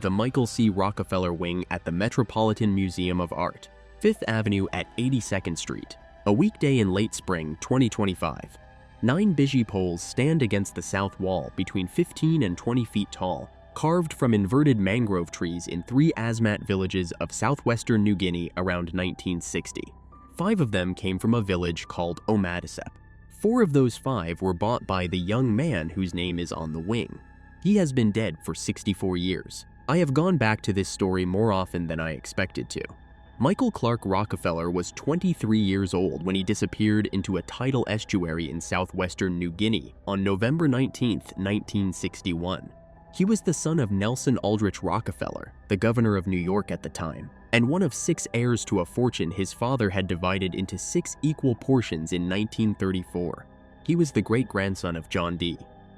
the Michael C. Rockefeller wing at the Metropolitan Museum of Art, 5th Avenue at 82nd Street, a weekday in late spring 2025. 9 bougie poles stand against the south wall between 15 and 20 feet tall, carved from inverted mangrove trees in 3 Asmat villages of southwestern New Guinea around 1960. 5 of them came from a village called Omadisep. 4 of those 5 were bought by the young man whose name is on the wing. He has been dead for 64 years. I have gone back to this story more often than I expected to. Michael Clark Rockefeller was 23 years old when he disappeared into a tidal estuary in southwestern New Guinea on November 19, 1961. He was the son of Nelson Aldrich Rockefeller, the governor of New York at the time, and one of 6 heirs to a fortune his father had divided into 6 equal portions in 1934. He was the great-grandson of John D.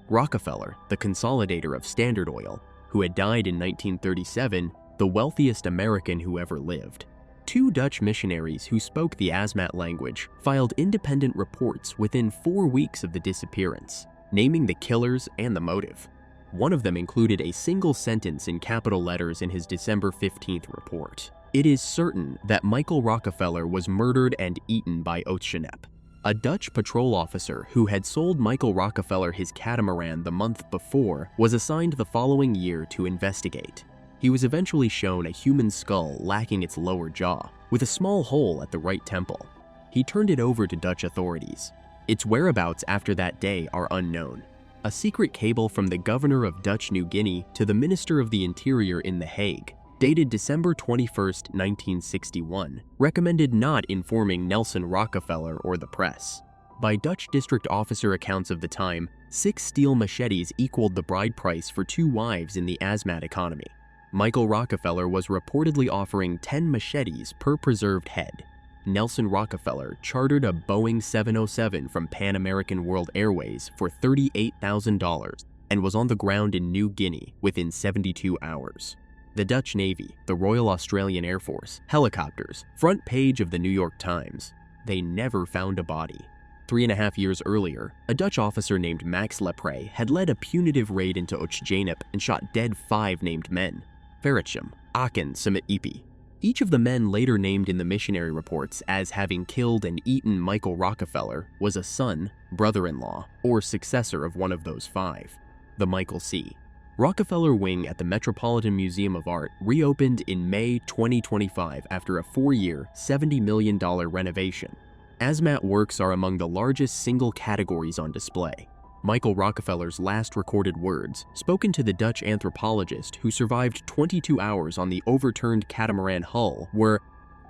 Rockefeller, the consolidator of Standard Oil, who had died in 1937, the wealthiest American who ever lived. 2 Dutch missionaries who spoke the Asmat language filed independent reports within 4 weeks of the disappearance, naming the killers and the motive. One of them included a single sentence in capital letters in his December 15th report. It is certain that Michael Rockefeller was murdered and eaten by Otsjanep. A Dutch patrol officer who had sold Michael Rockefeller his catamaran the month before was assigned the following year to investigate. He was eventually shown a human skull lacking its lower jaw, with a small hole at the right temple. He turned it over to Dutch authorities. Its whereabouts after that day are unknown. A secret cable from the governor of Dutch New Guinea to the Minister of the Interior in The Hague, dated December 21, 1961, recommended not informing Nelson Rockefeller or the press. By Dutch district officer accounts of the time, 6 steel machetes equaled the bride price for 2 wives in the Asmat economy. Michael Rockefeller was reportedly offering 10 machetes per preserved head. Nelson Rockefeller chartered a Boeing 707 from Pan American World Airways for $38,000 and was on the ground in New Guinea within 72 hours. The Dutch Navy, the Royal Australian Air Force, helicopters, front page of the New York Times. They never found a body. 3.5 years earlier, a Dutch officer named Max Lepre had led a punitive raid into Otsjanep and shot dead 5 named men: Ferichem, Aken, Summit Ipi. Each of the men later named in the missionary reports as having killed and eaten Michael Rockefeller was a son, brother-in-law, or successor of one of those 5, the Michael C. Rockefeller wing at the Metropolitan Museum of Art reopened in May 2025 after a 4-year, $70 million renovation. Asmat works are among the largest single categories on display. Michael Rockefeller's last recorded words, spoken to the Dutch anthropologist who survived 22 hours on the overturned catamaran hull, were,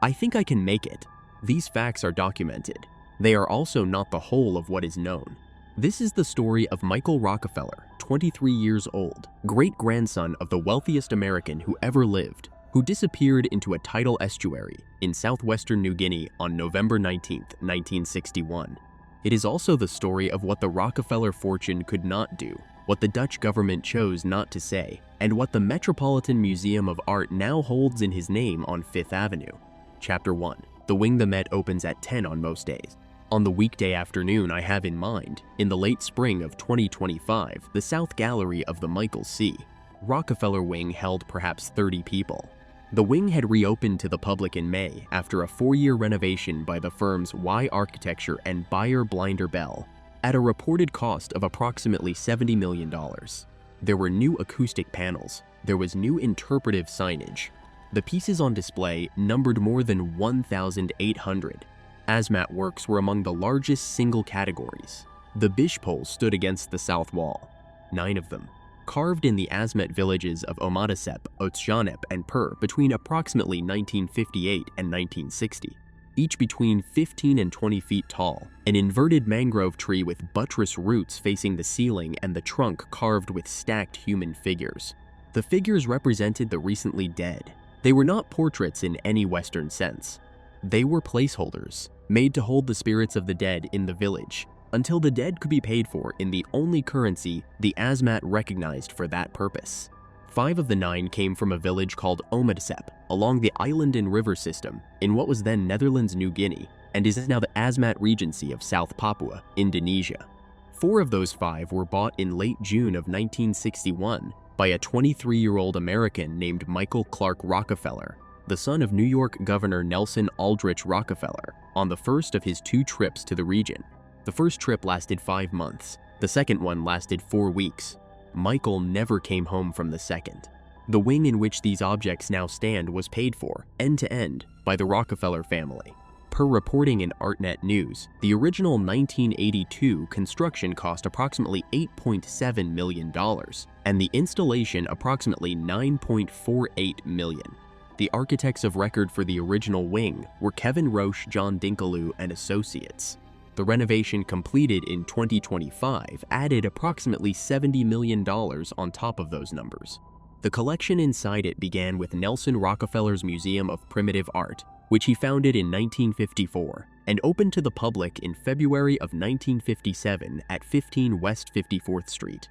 "I think I can make it." These facts are documented. They are also not the whole of what is known. This is the story of Michael Rockefeller, 23 years old, great-grandson of the wealthiest American who ever lived, who disappeared into a tidal estuary in southwestern New Guinea on November 19, 1961. It is also the story of what the Rockefeller fortune could not do, what the Dutch government chose not to say, and what the Metropolitan Museum of Art now holds in his name on 5th Avenue. Chapter 1. The Wing the Met opens at 10 on most days. On the weekday afternoon I have in mind, in the late spring of 2025, the South Gallery of the Michael C. Rockefeller wing held perhaps 30 people. The wing had reopened to the public in May after a 4-year renovation by the firms Y Architecture and Beyer Blinder Bell at a reported cost of approximately $70 million. There were new acoustic panels. There was new interpretive signage. The pieces on display numbered more than 1,800. Asmat works were among the largest single categories. The bish poles stood against the south wall, 9 of them, carved in the Asmat villages of Omadisep, Otsjanep, and Pur between approximately 1958 and 1960, each between 15 and 20 feet tall, an inverted mangrove tree with buttress roots facing the ceiling and the trunk carved with stacked human figures. The figures represented the recently dead. They were not portraits in any Western sense. They were placeholders, made to hold the spirits of the dead in the village, until the dead could be paid for in the only currency the Asmat recognized for that purpose. 5 of the 9 came from a village called Omadisep along the island and river system in what was then Netherlands New Guinea and is now the Asmat Regency of South Papua, Indonesia. 4 of those 5 were bought in late June of 1961 by a 23-year-old American named Michael Clark Rockefeller, the son of New York Governor Nelson Aldrich Rockefeller, on the first of his 2 trips to the region. The first trip lasted 5 months. The second one lasted 4 weeks. Michael never came home from the second. The wing in which these objects now stand was paid for, end to end, by the Rockefeller family. Per reporting in ArtNet News, the original 1982 construction cost approximately $8.7 million, and the installation approximately $9.48 million. The architects of record for the original wing were Kevin Roche, John Dinkeloo, and Associates. The renovation completed in 2025 added approximately $70 million on top of those numbers. The collection inside it began with Nelson Rockefeller's Museum of Primitive Art, which he founded in 1954 and opened to the public in February of 1957 at 15 West 54th Street,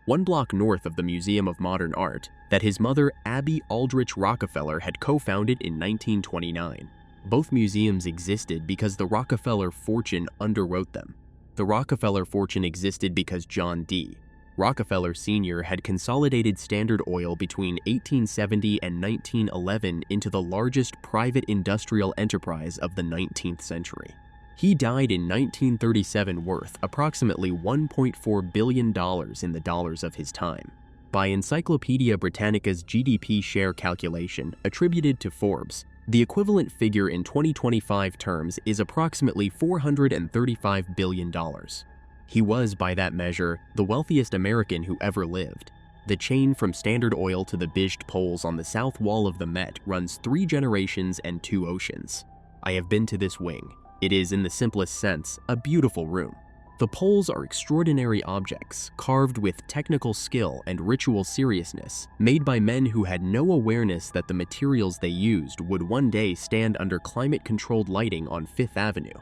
1 block north of the Museum of Modern Art that his mother, Abby Aldrich Rockefeller, had co-founded in 1929. Both museums existed because the Rockefeller fortune underwrote them. The Rockefeller fortune existed because John D. Rockefeller Sr. had consolidated Standard Oil between 1870 and 1911 into the largest private industrial enterprise of the 19th century. He died in 1937 worth approximately $1.4 billion in the dollars of his time. By Encyclopedia Britannica's GDP share calculation attributed to Forbes, the equivalent figure in 2025 terms is approximately $435 billion. He was, by that measure, the wealthiest American who ever lived. The chain from Standard Oil to the Bijt poles on the south wall of the Met runs 3 generations and 2 oceans. I have been to this wing. It is, in the simplest sense, a beautiful room. The poles are extraordinary objects, carved with technical skill and ritual seriousness, made by men who had no awareness that the materials they used would one day stand under climate-controlled lighting on Fifth Avenue.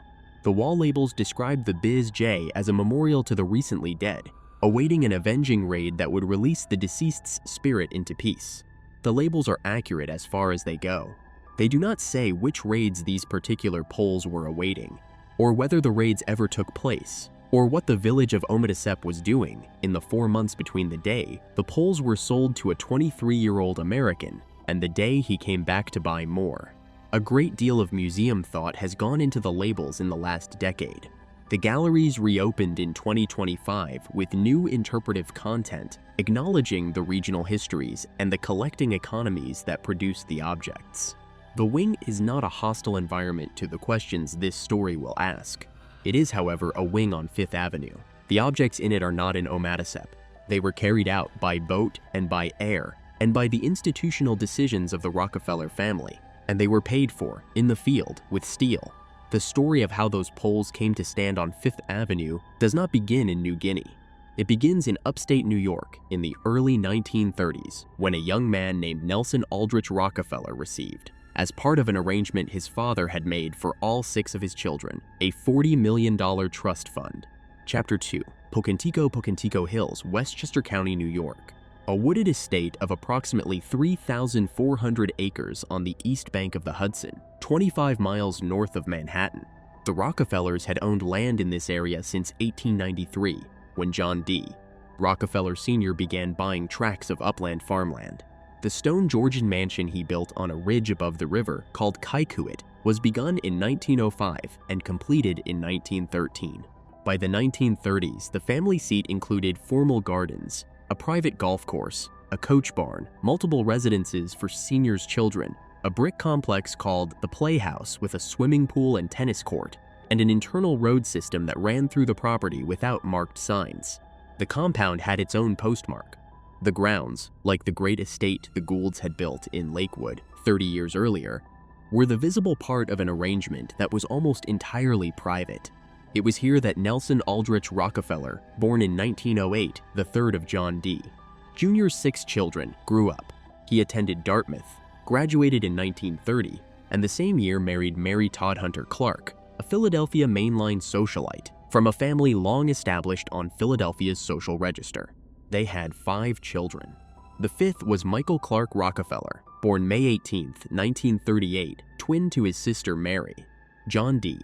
The wall labels describe the Biz J as a memorial to the recently dead, awaiting an avenging raid that would release the deceased's spirit into peace. The labels are accurate as far as they go. They do not say which raids these particular poles were awaiting, or whether the raids ever took place, or what the village of Omadisep was doing. In the 4 months between the day the poles were sold to a 23-year-old American and the day he came back to buy more. A great deal of museum thought has gone into the labels in the last decade. The galleries reopened in 2025 with new interpretive content, acknowledging the regional histories and the collecting economies that produced the objects. The wing is not a hostile environment to the questions this story will ask. It is, however, a wing on Fifth Avenue. The objects in it are not in Omadisep. They were carried out by boat and by air, and by the institutional decisions of the Rockefeller family. And they were paid for, in the field, with steel. The story of how those poles came to stand on Fifth Avenue does not begin in New Guinea. It begins in upstate New York in the early 1930s, when a young man named Nelson Aldrich Rockefeller received, as part of an arrangement his father had made for all 6 of his children, a $40 million trust fund. Chapter 2. Pocantico Hills, Westchester County, New York. A wooded estate of approximately 3,400 acres on the east bank of the Hudson, 25 miles north of Manhattan. The Rockefellers had owned land in this area since 1893, when John D. Rockefeller Sr. began buying tracts of upland farmland. The stone Georgian mansion he built on a ridge above the river, called Kikuit, was begun in 1905 and completed in 1913. By the 1930s, the family seat included formal gardens, a private golf course, a coach barn, multiple residences for seniors' children, a brick complex called the Playhouse with a swimming pool and tennis court, and an internal road system that ran through the property without marked signs. The compound had its own postmark. The grounds, like the great estate the Goulds had built in Lakewood 30 years earlier, were the visible part of an arrangement that was almost entirely private. It was here that Nelson Aldrich Rockefeller, born in 1908, the third of John D. Jr.'s 6 children, grew up. He attended Dartmouth, graduated in 1930, and the same year married Mary Todd Hunter Clark, a Philadelphia mainline socialite from a family long established on Philadelphia's social register. They had 5 children. The 5th was Michael Clark Rockefeller, born May 18, 1938, twin to his sister Mary. John D.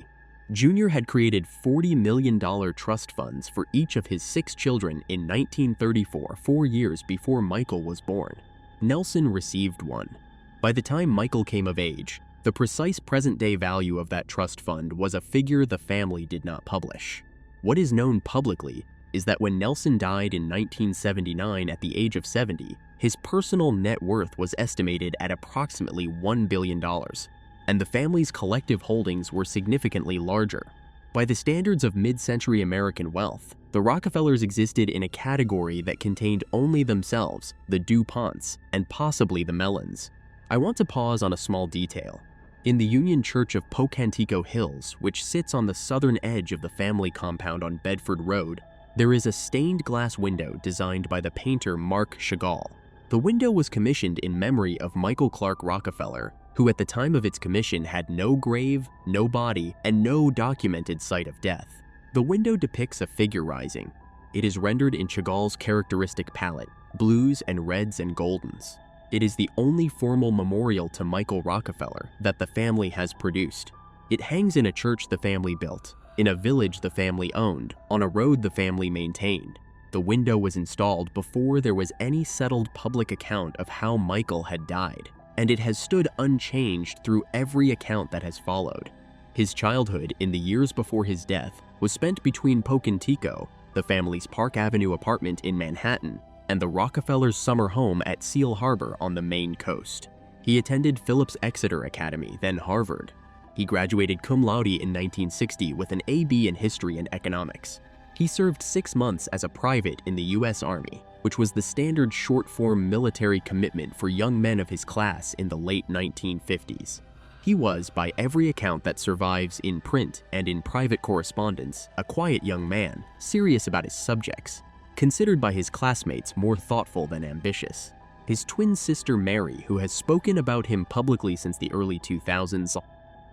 Jr. had created $40 million trust funds for each of his 6 children in 1934, 4 years before Michael was born. Nelson received one. By the time Michael came of age, the precise present-day value of that trust fund was a figure the family did not publish. What is known publicly is that when Nelson died in 1979 at the age of 70, his personal net worth was estimated at approximately $1 billion, and the family's collective holdings were significantly larger. By the standards of mid-century American wealth, the Rockefellers existed in a category that contained only themselves, the DuPonts, and possibly the Mellons. I want to pause on a small detail. In the Union Church of Pocantico Hills, which sits on the southern edge of the family compound on Bedford Road, there is a stained glass window designed by the painter Marc Chagall. The window was commissioned in memory of Michael Clark Rockefeller, who at the time of its commission had no grave, no body, and no documented site of death. The window depicts a figure rising. It is rendered in Chagall's characteristic palette, blues and reds and goldens. It is the only formal memorial to Michael Rockefeller that the family has produced. It hangs in a church the family built, in a village the family owned, on a road the family maintained. The window was installed before there was any settled public account of how Michael had died, and it has stood unchanged through every account that has followed. His childhood, in the years before his death, was spent between Pocantico, the family's Park Avenue apartment in Manhattan, and the Rockefellers' summer home at Seal Harbor on the Maine coast. He attended Phillips Exeter Academy, then Harvard. He graduated cum laude in 1960 with an AB in history and economics. He served 6 months as a private in the U.S. Army, which was the standard short-form military commitment for young men of his class in the late 1950s. He was, by every account that survives in print and in private correspondence, a quiet young man, serious about his subjects, considered by his classmates more thoughtful than ambitious. His twin sister Mary, who has spoken about him publicly since the early 2000s,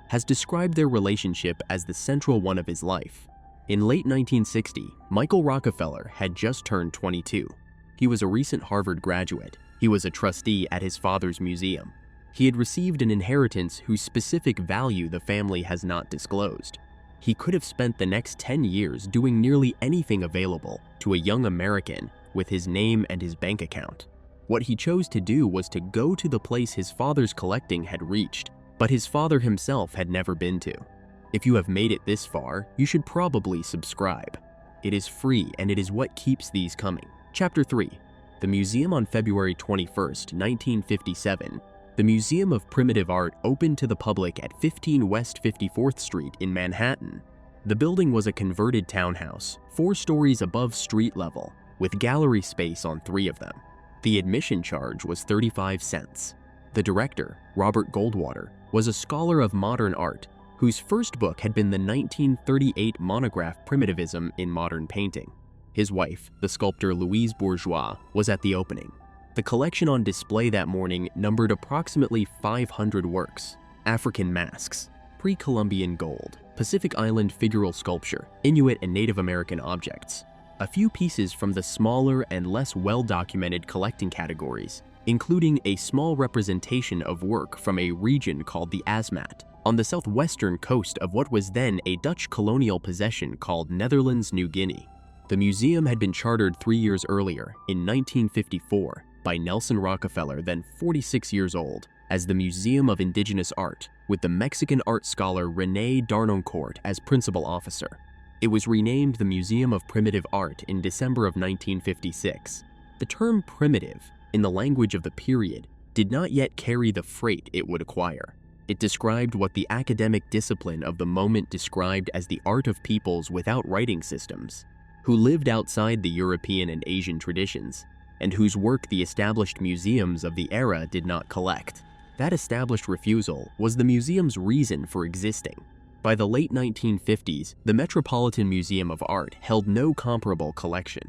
has described their relationship as the central one of his life. In late 1960, Michael Rockefeller had just turned 22. He was a recent Harvard graduate. He was a trustee at his father's museum. He had received an inheritance whose specific value the family has not disclosed. He could have spent the next 10 years doing nearly anything available to a young American with his name and his bank account. What he chose to do was to go to the place his father's collecting had reached, but his father himself had never been to. If you have made it this far, you should probably subscribe. It is free and it is what keeps these coming. Chapter 3. The Museum on February 21, 1957. The Museum of Primitive Art opened to the public at 15 West 54th Street in Manhattan. The building was a converted townhouse, 4 stories above street level, with gallery space on 3 of them. The admission charge was 35 cents. The director, Robert Goldwater, was a scholar of modern art, whose first book had been the 1938 monograph Primitivism in Modern Painting. His wife, the sculptor Louise Bourgeois, was at the opening. The collection on display that morning numbered approximately 500 works: African masks, pre-Columbian gold, Pacific Island figural sculpture, Inuit and Native American objects, a few pieces from the smaller and less well-documented collecting categories, including a small representation of work from a region called the Asmat, on the southwestern coast of what was then a Dutch colonial possession called Netherlands New Guinea. The museum had been chartered 3 years earlier, in 1954, by Nelson Rockefeller, then 46 years old, as the Museum of Indigenous Art, with the Mexican art scholar René Darnoncourt as principal officer. It was renamed the Museum of Primitive Art in December of 1956. The term primitive, in the language of the period, did not yet carry the freight it would acquire. It described what the academic discipline of the moment described as the art of peoples without writing systems, who lived outside the European and Asian traditions, and whose work the established museums of the era did not collect. That established refusal was the museum's reason for existing. By the late 1950s, the Metropolitan Museum of Art held no comparable collection.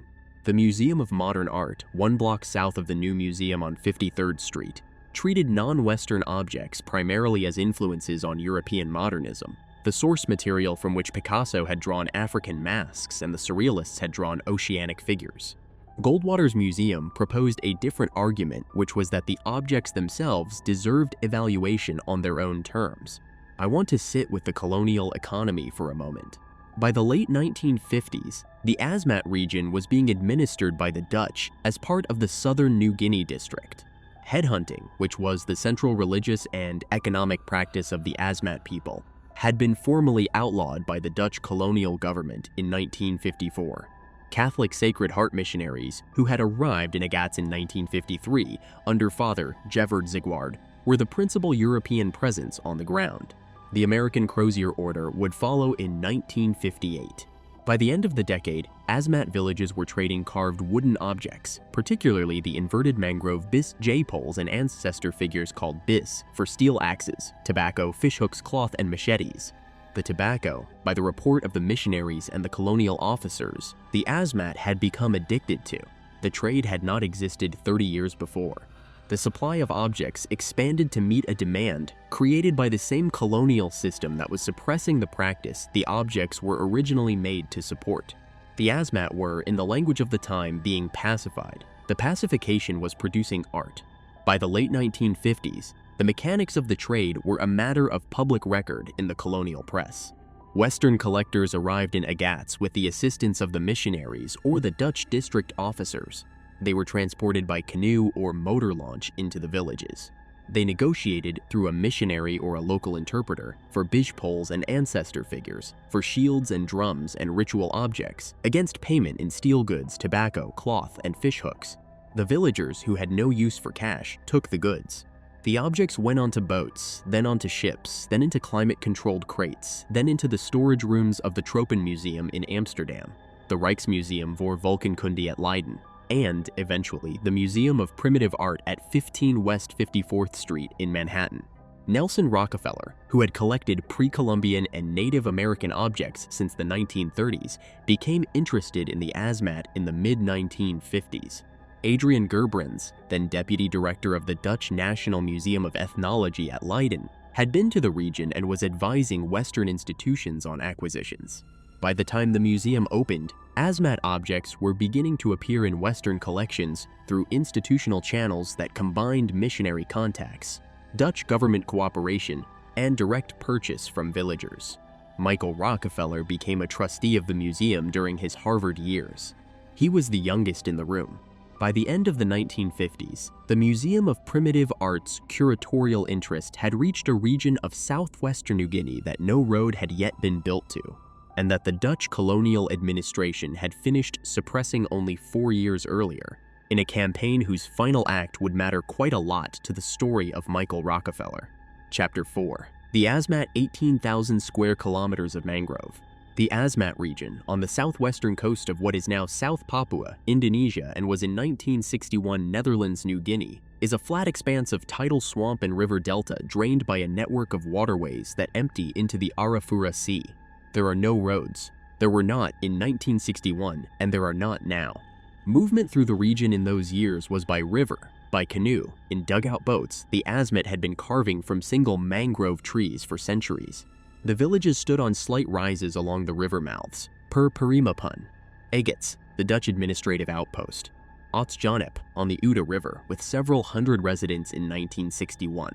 The Museum of Modern Art, 1 block south of the new museum on 53rd Street, treated non-Western objects primarily as influences on European modernism, the source material from which Picasso had drawn African masks and the Surrealists had drawn oceanic figures. Goldwater's museum proposed a different argument, which was that the objects themselves deserved evaluation on their own terms. I want to sit with the colonial economy for a moment. By the late 1950s, the Asmat region was being administered by the Dutch as part of the Southern New Guinea district. Headhunting, which was the central religious and economic practice of the Asmat people, had been formally outlawed by the Dutch colonial government in 1954. Catholic Sacred Heart missionaries, who had arrived in Agats in 1953 under Father Geverd Zigwaard, were the principal European presence on the ground. The American Crozier Order would follow in 1958. By the end of the decade, Asmat villages were trading carved wooden objects, particularly the inverted mangrove bis J poles and ancestor figures called bis for steel axes, tobacco, fishhooks, cloth, and machetes. The tobacco, by the report of the missionaries and the colonial officers, the Asmat had become addicted to. The trade had not existed 30 years before. The supply of objects expanded to meet a demand created by the same colonial system that was suppressing the practice the objects were originally made to support. The Asmat were, in the language of the time, being pacified. The pacification was producing art. By the late 1950s, the mechanics of the trade were a matter of public record in the colonial press. Western collectors arrived in Agats with the assistance of the missionaries or the Dutch district officers. They were transported by canoe or motor launch into the villages. They negotiated through a missionary or a local interpreter for bij poles and ancestor figures, for shields and drums and ritual objects, against payment in steel goods, tobacco, cloth, and fishhooks. The villagers who had no use for cash took the goods. The objects went onto boats, then onto ships, then into climate-controlled crates, then into the storage rooms of the Tropen Museum in Amsterdam, the Rijksmuseum voor Volkenkunde at Leiden, and, eventually, the Museum of Primitive Art at 15 West 54th Street in Manhattan. Nelson Rockefeller, who had collected pre-Columbian and Native American objects since the 1930s, became interested in the Asmat in the mid-1950s. Adrian Gerbrands, then deputy director of the Dutch National Museum of Ethnology at Leiden, had been to the region and was advising Western institutions on acquisitions. By the time the museum opened, Asmat objects were beginning to appear in Western collections through institutional channels that combined missionary contacts, Dutch government cooperation, and direct purchase from villagers. Michael Rockefeller became a trustee of the museum during his Harvard years. He was the youngest in the room. By the end of the 1950s, the Museum of Primitive Art's curatorial interest had reached a region of southwestern New Guinea that no road had yet been built to, and that the Dutch colonial administration had finished suppressing only 4 years earlier, in a campaign whose final act would matter quite a lot to the story of Michael Rockefeller. Chapter 4. The Asmat 18,000 square kilometers of mangrove. The Asmat region, on the southwestern coast of what is now South Papua, Indonesia, and was in 1961 Netherlands, New Guinea, is a flat expanse of tidal swamp and river delta drained by a network of waterways that empty into the Arafura Sea. There are no roads. There were not in 1961, and there are not now. Movement through the region in those years was by river, by canoe. In dugout boats, the Asmat had been carving from single mangrove trees for centuries. The villages stood on slight rises along the river mouths, per Perimapun. Agats, the Dutch administrative outpost. Otsjanep on the Uda River with several hundred residents in 1961.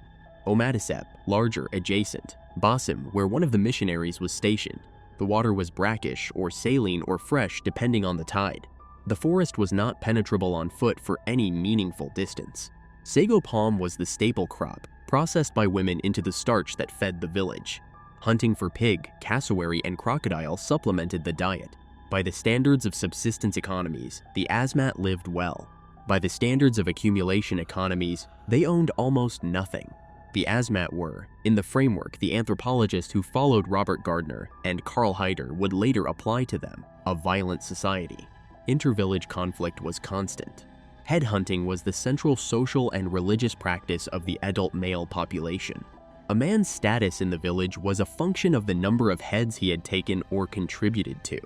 Omadisep, larger, adjacent. Basim, where one of the missionaries was stationed. The water was brackish or saline or fresh depending on the tide. The forest was not penetrable on foot for any meaningful distance. Sago palm was the staple crop, processed by women into the starch that fed the village. Hunting for pig, cassowary, and crocodile supplemented the diet. By the standards of subsistence economies, the Asmat lived well. By the standards of accumulation economies, they owned almost nothing. The Asmat were, in the framework the anthropologist who followed Robert Gardner and Karl Heider would later apply to them, a violent society. Intervillage conflict was constant. Headhunting was the central social and religious practice of the adult male population. A man's status in the village was a function of the number of heads he had taken or contributed to.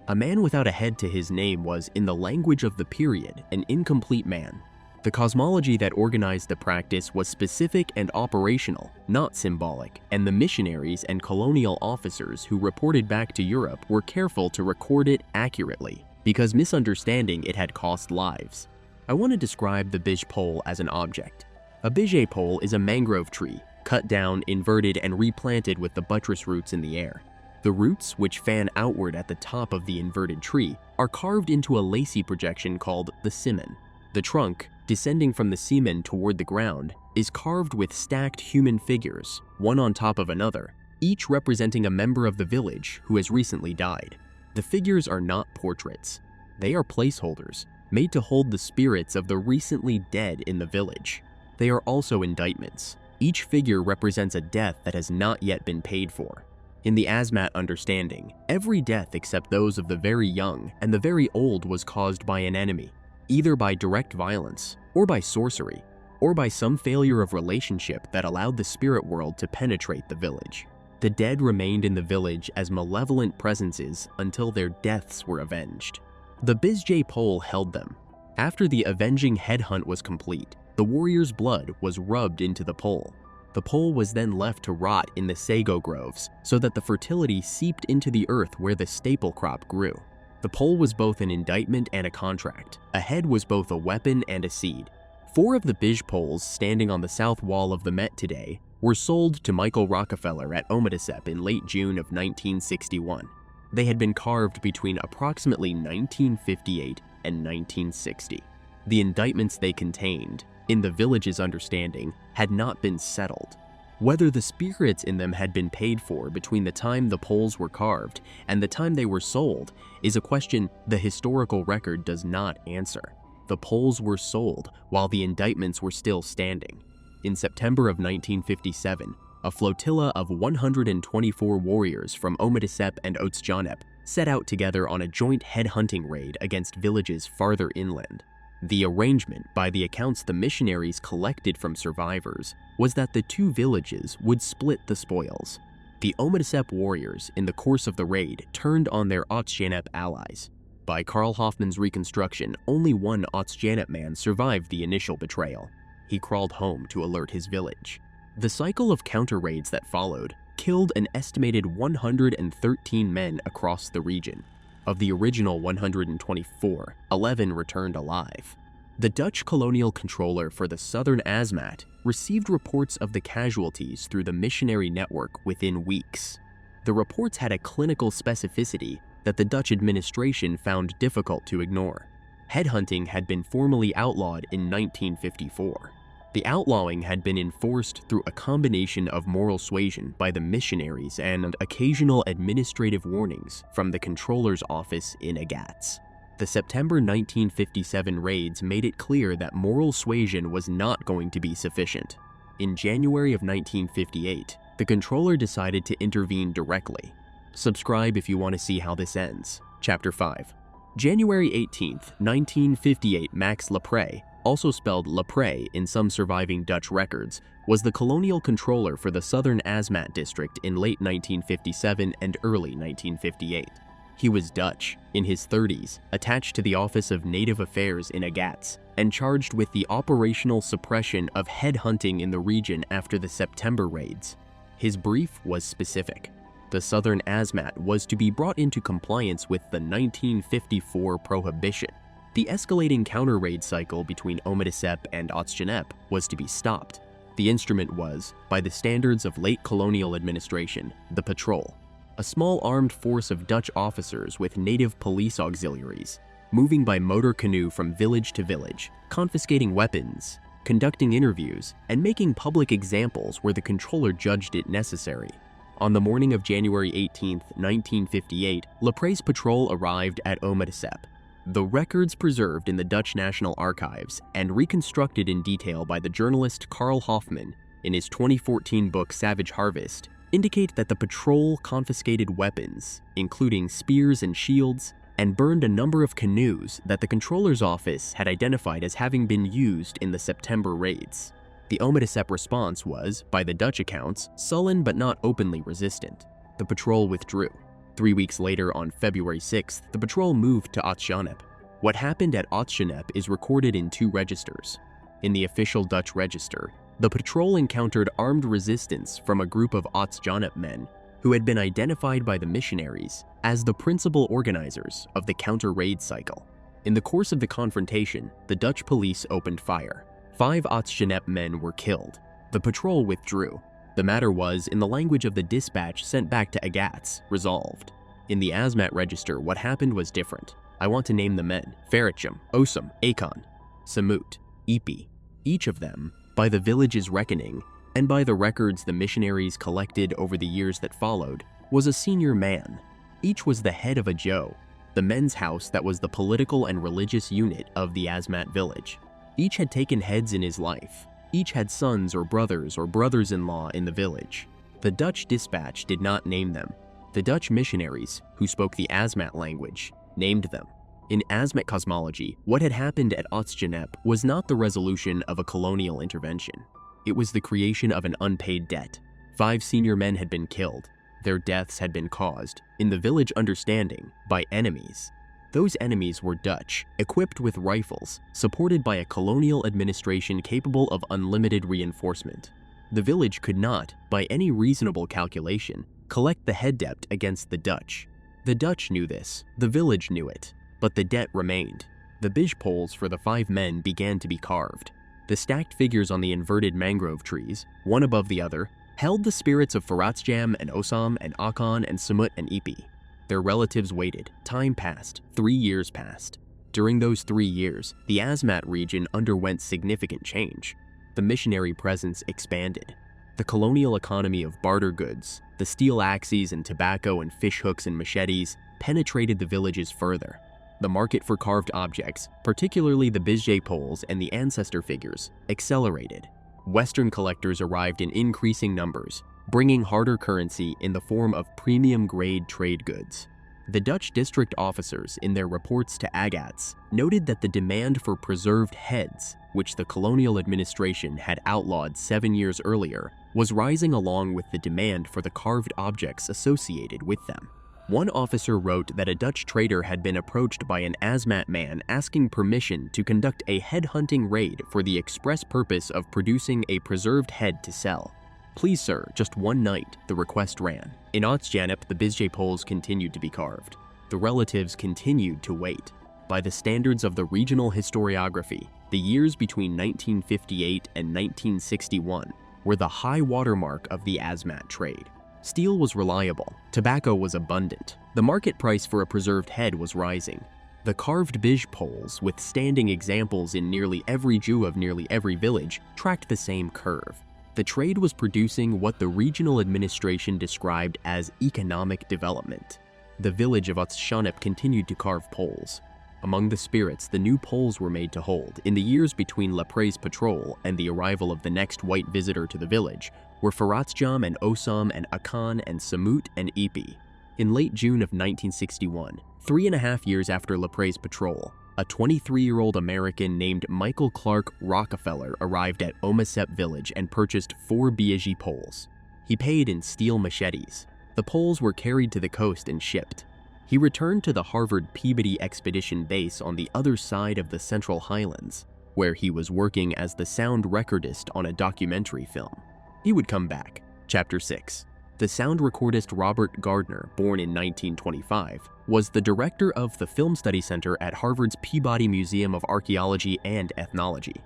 A man without a head to his name was, in the language of the period, an incomplete man. The cosmology that organized the practice was specific and operational, not symbolic, and the missionaries and colonial officers who reported back to Europe were careful to record it accurately, because misunderstanding it had cost lives. I want to describe the bij pole as an object. A bij pole is a mangrove tree, cut down, inverted, and replanted with the buttress roots in the air. The roots, which fan outward at the top of the inverted tree, are carved into a lacy projection called the cimen. The trunk, descending from the cimen toward the ground, is carved with stacked human figures, one on top of another, each representing a member of the village who has recently died. The figures are not portraits. They are placeholders, made to hold the spirits of the recently dead in the village. They are also indictments. Each figure represents a death that has not yet been paid for. In the Asmat understanding, every death except those of the very young and the very old was caused by an enemy, either by direct violence, or by sorcery, or by some failure of relationship that allowed the spirit world to penetrate the village. The dead remained in the village as malevolent presences until their deaths were avenged. The Bizjay pole held them. After the avenging headhunt was complete, the warrior's blood was rubbed into the pole. The pole was then left to rot in the sago groves so that the fertility seeped into the earth where the staple crop grew. The pole was both an indictment and a contract. A head was both a weapon and a seed. 4 of the Bij poles standing on the south wall of the Met today were sold to Michael Rockefeller at Omadisep in late June of 1961. They had been carved between approximately 1958 and 1960. The indictments they contained, in the village's understanding, had not been settled. Whether the spirits in them had been paid for between the time the poles were carved and the time they were sold is a question the historical record does not answer. The poles were sold while the indictments were still standing. In September of 1957, a flotilla of 124 warriors from Omadisep and Otsjanep set out together on a joint headhunting raid against villages farther inland. The arrangement, by the accounts the missionaries collected from survivors, was that the 2 villages would split the spoils. The Omadisep warriors, in the course of the raid, turned on their Otsjanep allies. By Carl Hoffman's reconstruction, only one Otsjanep man survived the initial betrayal. He crawled home to alert his village. The cycle of counter-raids that followed killed an estimated 113 men across the region. Of the original 124, 11 returned alive. The Dutch colonial controller for the southern Asmat received reports of the casualties through the missionary network within weeks. The reports had a clinical specificity that the Dutch administration found difficult to ignore. Headhunting had been formally outlawed in 1954. The outlawing had been enforced through a combination of moral suasion by the missionaries and occasional administrative warnings from the controller's office in Agats. The September 1957 raids made it clear that moral suasion was not going to be sufficient. In January of 1958, the controller decided to intervene directly. Subscribe if you want to see how this ends. Chapter 5. January 18, 1958, Max Lepre, also spelled Lepre in some surviving Dutch records, was the colonial controller for the southern Asmat district in late 1957 and early 1958. He was Dutch, in his 30s, attached to the Office of Native Affairs in Agats, and charged with the operational suppression of headhunting in the region after the September raids. His brief was specific. The southern Asmat was to be brought into compliance with the 1954 prohibition. The escalating counter-raid cycle between Omadisep and Otsjanep was to be stopped. The instrument was, by the standards of late colonial administration, the patrol, a small armed force of Dutch officers with native police auxiliaries, moving by motor canoe from village to village, confiscating weapons, conducting interviews, and making public examples where the controller judged it necessary. On the morning of January 18, 1958, Lepre's patrol arrived at Omadisep. The records preserved in the Dutch National Archives and reconstructed in detail by the journalist Carl Hoffman in his 2014 book Savage Harvest indicate that the patrol confiscated weapons, including spears and shields, and burned a number of canoes that the controller's office had identified as having been used in the September raids. The Omadisep response was, by the Dutch accounts, sullen but not openly resistant. The patrol withdrew. 3 weeks later, on February 6th, the patrol moved to Otsjanep. What happened at Otsjanep is recorded in 2 registers. In the official Dutch register, the patrol encountered armed resistance from a group of Otsjanep men who had been identified by the missionaries as the principal organizers of the counter-raid cycle. In the course of the confrontation, the Dutch police opened fire. 5 Otsjanep men were killed. The patrol withdrew. The matter was, in the language of the dispatch sent back to Agats, resolved. In the Azmat register, what happened was different. I want to name the men: Farachim, Osam, Akon, Samut, Ipi. Each of them, by the village's reckoning, and by the records the missionaries collected over the years that followed, was a senior man. Each was the head of a Joe, the men's house that was the political and religious unit of the Azmat village. Each had taken heads in his life. Each had sons or brothers-in-law in the village. The Dutch dispatch did not name them. The Dutch missionaries, who spoke the Azmat language, named them. In Azmat cosmology, what had happened at Otsjanep was not the resolution of a colonial intervention. It was the creation of an unpaid debt. 5 senior men had been killed. Their deaths had been caused, in the village understanding, by enemies. Those enemies were Dutch, equipped with rifles, supported by a colonial administration capable of unlimited reinforcement. The village could not, by any reasonable calculation, collect the head debt against the Dutch. The Dutch knew this, the village knew it, but the debt remained. The bish poles for the 5 men began to be carved. The stacked figures on the inverted mangrove trees, one above the other, held the spirits of Faratsjam and Osam and Akon and Samut and Ipi. Their relatives waited. Time passed. 3 years passed. During those 3 years, the Azmat region underwent significant change. The missionary presence expanded. The colonial economy of barter goods, the steel axes and tobacco and fish hooks and machetes, penetrated the villages further. The market for carved objects, particularly the bizje poles and the ancestor figures, accelerated. Western collectors arrived in increasing numbers, bringing harder currency in the form of premium-grade trade goods. The Dutch district officers, in their reports to Agats, noted that the demand for preserved heads, which the colonial administration had outlawed 7 years earlier, was rising along with the demand for the carved objects associated with them. One officer wrote that a Dutch trader had been approached by an Azmat man asking permission to conduct a head-hunting raid for the express purpose of producing a preserved head to sell. "Please, sir, just one night," the request ran. In Otsjanep, the bizje poles continued to be carved. The relatives continued to wait. By the standards of the regional historiography, the years between 1958 and 1961 were the high watermark of the Azmat trade. Steel was reliable, tobacco was abundant, the market price for a preserved head was rising. The carved bij poles, with standing examples in nearly every Jew of nearly every village, tracked the same curve. The trade was producing what the regional administration described as economic development. The village of Otsjanep continued to carve poles. Among the spirits, the new poles were made to hold. In the years between Lepre's patrol and the arrival of the next white visitor to the village, were Faratsjam and Osam and Akon and Samut and Ipi. In late June of 1961, 3.5 years after Lepre's patrol, a 23-year-old American named Michael Clark Rockefeller arrived at Omasep village and purchased 4 biaji poles. He paid in steel machetes. The poles were carried to the coast and shipped. He returned to the Harvard Peabody Expedition Base on the other side of the Central Highlands, where he was working as the sound recordist on a documentary film. He would come back. Chapter 6. The sound recordist Robert Gardner, born in 1925, was the director of the Film Study Center at Harvard's Peabody Museum of Archaeology and Ethnology.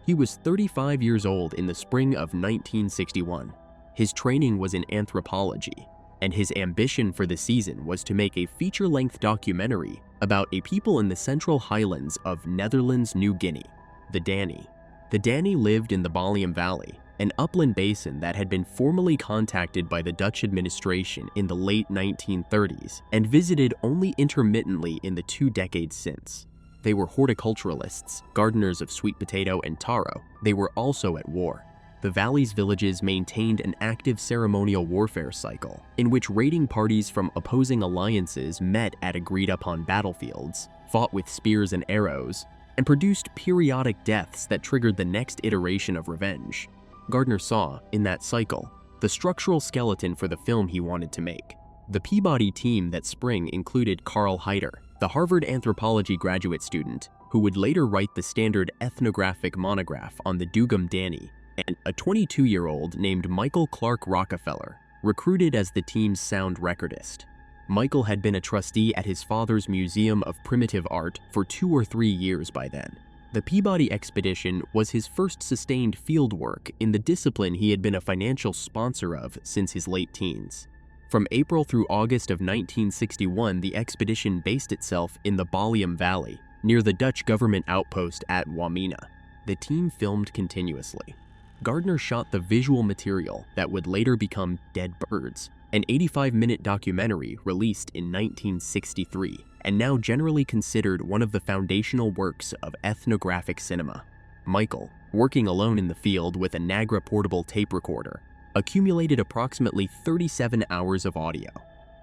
He was 35 years old in the spring of 1961. His training was in anthropology, and his ambition for the season was to make a feature-length documentary about a people in the Central Highlands of Netherlands, New Guinea, the Dani. The Dani lived in the Baliem Valley, an upland basin that had been formally contacted by the Dutch administration in the late 1930s and visited only intermittently in the 2 decades since. They were horticulturalists, gardeners of sweet potato and taro. They were also at war. The valley's villages maintained an active ceremonial warfare cycle, in which raiding parties from opposing alliances met at agreed-upon battlefields, fought with spears and arrows, and produced periodic deaths that triggered the next iteration of revenge. Gardner saw, in that cycle, the structural skeleton for the film he wanted to make. The Peabody team that spring included Carl Heir, the Harvard anthropology graduate student, who would later write the standard ethnographic monograph on the Dugam Dani, and a 22-year-old named Michael Clark Rockefeller, recruited as the team's sound recordist. Michael had been a trustee at his father's Museum of Primitive Art for 2 or 3 years by then. The Peabody expedition was his first sustained field work in the discipline he had been a financial sponsor of since his late teens. From April through August of 1961, the expedition based itself in the Baliem Valley, near the Dutch government outpost at Wamena. The team filmed continuously. Gardner shot the visual material that would later become Dead Birds, an 85-minute documentary released in 1963, and now generally considered one of the foundational works of ethnographic cinema. Michael, working alone in the field with a Nagra portable tape recorder, accumulated approximately 37 hours of audio.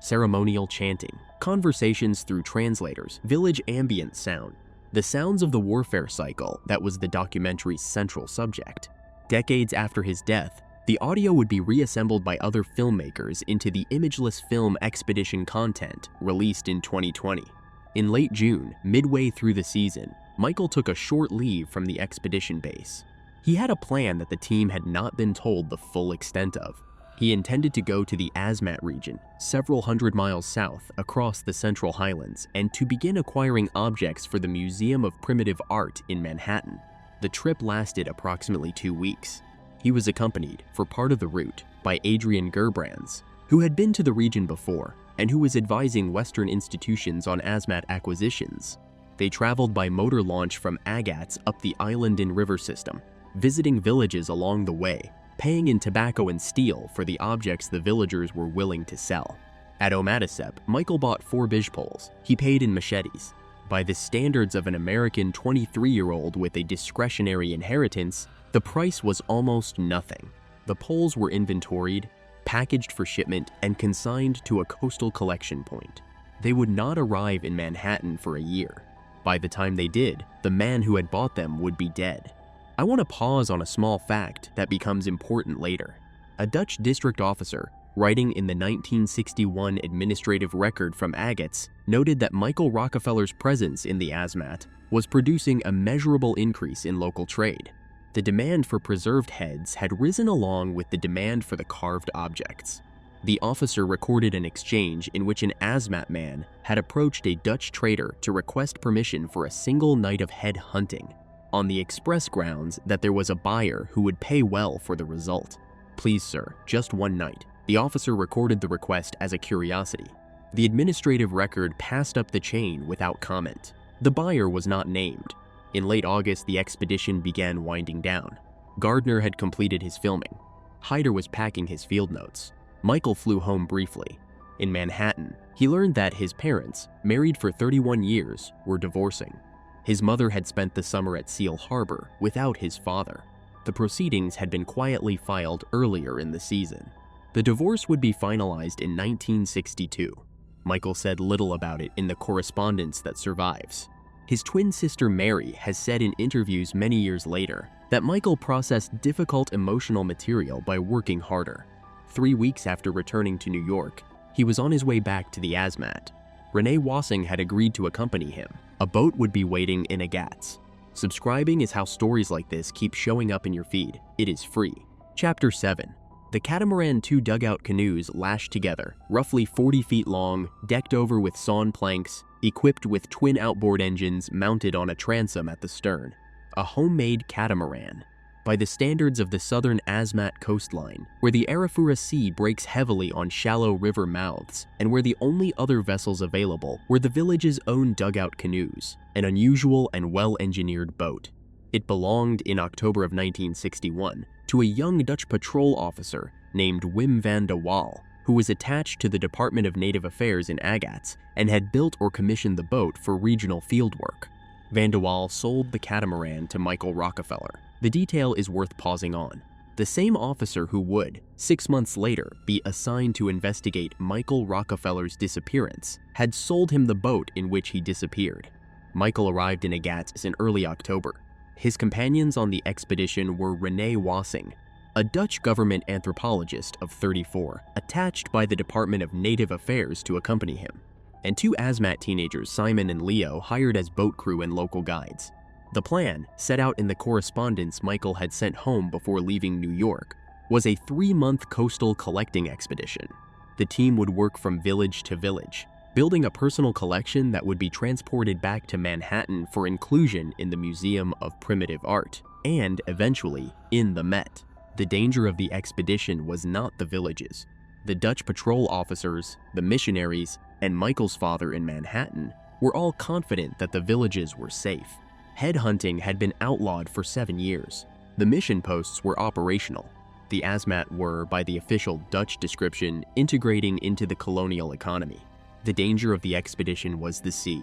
Ceremonial chanting, conversations through translators, village ambient sound, the sounds of the warfare cycle that was the documentary's central subject. Decades after his death, the audio would be reassembled by other filmmakers into the imageless film expedition content released in 2020. In late June, midway through the season, Michael took a short leave from the expedition base. He had a plan that the team had not been told the full extent of. He intended to go to the Asmat region, several hundred miles south across the Central Highlands, and to begin acquiring objects for the Museum of Primitive Art in Manhattan. The trip lasted approximately 2 weeks. He was accompanied, for part of the route, by Adrian Gerbrands, who had been to the region before and who was advising Western institutions on Asmat acquisitions. They traveled by motor launch from Agats up the island and river system, visiting villages along the way, paying in tobacco and steel for the objects the villagers were willing to sell. At Omatisep, Michael bought 4 bijpoles. He paid in machetes. By the standards of an American 23-year-old with a discretionary inheritance, the price was almost nothing. The poles were inventoried, packaged for shipment, and consigned to a coastal collection point. They would not arrive in Manhattan for a year. By the time they did, the man who had bought them would be dead. I want to pause on a small fact that becomes important later. A Dutch district officer, writing in the 1961 administrative record from Agats, noted that Michael Rockefeller's presence in the Asmat was producing a measurable increase in local trade. The demand for preserved heads had risen along with the demand for the carved objects. The officer recorded an exchange in which an Asmat man had approached a Dutch trader to request permission for a single night of head hunting, on the express grounds that there was a buyer who would pay well for the result. "Please, sir, just one night." The officer recorded the request as a curiosity. The administrative record passed up the chain without comment. The buyer was not named. In late August, the expedition began winding down. Gardner had completed his filming. Heir was packing his field notes. Michael flew home briefly. In Manhattan, he learned that his parents, married for 31 years, were divorcing. His mother had spent the summer at Seal Harbor without his father. The proceedings had been quietly filed earlier in the season. The divorce would be finalized in 1962. Michael said little about it in the correspondence that survives. His twin sister Mary has said in interviews many years later that Michael processed difficult emotional material by working harder. 3 weeks after returning to New York, he was on his way back to the Asmat. Renee Wassing had agreed to accompany him. A boat would be waiting in Agats. Subscribing is how stories like this keep showing up in your feed. It is free. Chapter 7. The catamaran 2 dugout canoes lashed together, roughly 40 feet long, decked over with sawn planks, equipped with twin outboard engines mounted on a transom at the stern. A homemade catamaran. By the standards of the southern Asmat coastline, where the Arafura Sea breaks heavily on shallow river mouths, and where the only other vessels available were the village's own dugout canoes, an unusual and well-engineered boat. It belonged, in October of 1961, to a young Dutch patrol officer named Wim van de Waal, who was attached to the Department of Native Affairs in Agats and had built or commissioned the boat for regional fieldwork. Van de Waal sold the catamaran to Michael Rockefeller. The detail is worth pausing on. The same officer who would, 6 months later, be assigned to investigate Michael Rockefeller's disappearance had sold him the boat in which he disappeared. Michael arrived in Agats in early October. His companions on the expedition were Renee Wassing, a Dutch government anthropologist of 34, attached by the Department of Native Affairs to accompany him, and 2 Asmat teenagers, Simon and Leo, hired as boat crew and local guides. The plan, set out in the correspondence Michael had sent home before leaving New York, was a 3-month coastal collecting expedition. The team would work from village to village, building a personal collection that would be transported back to Manhattan for inclusion in the Museum of Primitive Art, and eventually in the Met. The danger of the expedition was not the villages. The Dutch patrol officers, the missionaries, and Michael's father in Manhattan were all confident that the villages were safe. Headhunting had been outlawed for 7 years. The mission posts were operational. The Asmat were, by the official Dutch description, integrating into the colonial economy. The danger of the expedition was the sea.